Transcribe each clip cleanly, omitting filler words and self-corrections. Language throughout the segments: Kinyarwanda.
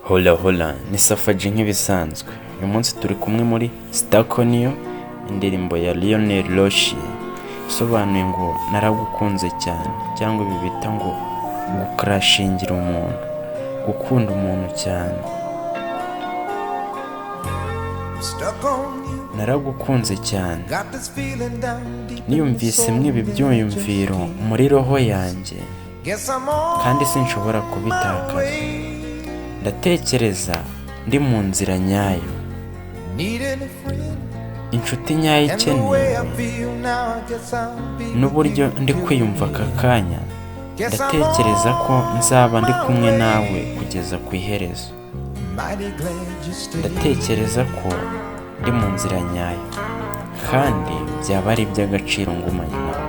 Hola hola, ni Safaji nk'ibisanzwe. Uyu munsi turi kumwe muri Stakoniyo, indirimbo ya Lionel Richie isobanuye ngo naragukunze cyane, cyangwa ibi bita ngo gukrashingira umuntu, gukunda umuntu cyane. Naragukunze cyane, niyumvise ibi byiyumviro muri roho yanjye, kandi sinshobora kubitakaza. Ndatekereza ndi mu nzira nyayo, inshuti nyayo ikeneye, n'uburyo ndi kwiyumva aka kanya. Ndatekereza ko nzaba ndi kumwe nawe kugeza ku iherezo. Ndatekereza ko ndi mu nzira nyayo, kandi byaba ari iby'agaciro ngumanye nawe.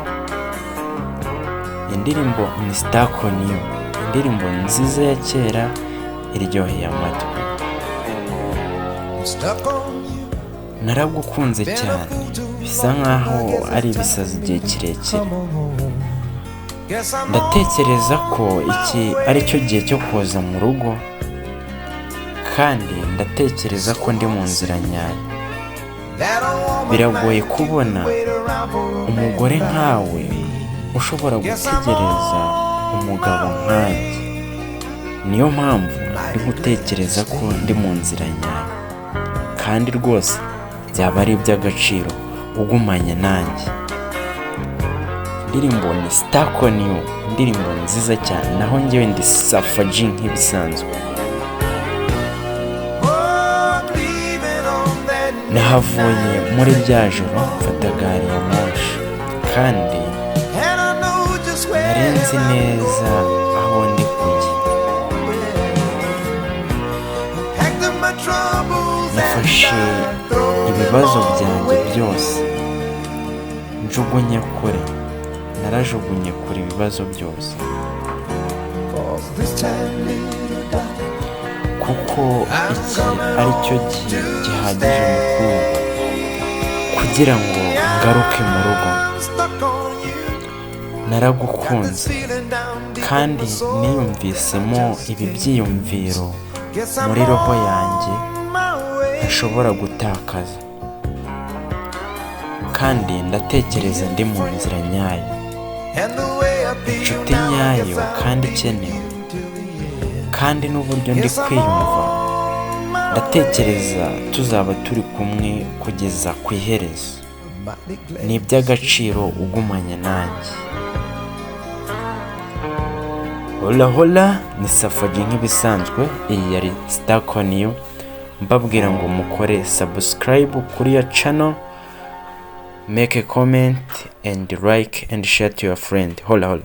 Indirimbo ni Stakoniyo, indirimbo nziza ya kera iryoheye amatwi. Naragukunze cyane, bisa nkaho ari ibisazi igihe kirekire. Ndatekereza ko iki ari cyo gihe cyo kuza mu rugo, kandi ndatekereza ko ndi mu nzira nyayo. Biragoye kubona umugore nkawe ushobora gutegereza umugabo nkanjye. Niyo mpamvu ndi gutekereza ko ndi mu nzira nyayo, kandi rwose byaba ari iby'agaciro ugumanye nanjye. Indirimbo ni Stakoniyo, indirimbo nziza cyane, naho njyewe ndi Safaji nk'ibisanzwe. Nahavuye muri rya joro mfata gari ya moshi, kandi nari nzi neza aho ndi kujya. Nafashe ibibazo byanjye byose njugunye kure, narajugunye kure ibibazo byose, kuko iki ari cyo gihe gihagije mu kugira ngo ngaruke mu rugo. Naragukunze, kandi niyumvisemo ibi byiyumviro muri roho yanjye ntashobora gutakaza, kandi ndatekereza ndi mu nzira nyayo, inshuti nyayo kandi ikenewe, kandi n'uburyo ndi kwiyumva. Ndatekereza tuzaba turi kumwe kugeza ku iherezo. Ni iby'agaciro ugumanye nanjye. Hola hola, ni Safaji nk'ibisanzwe. Iyi yari Stakoniyo, mbabwira ngo mukore subscribe kuri ya channel, make a comment and like and share to your friend. Hola hola.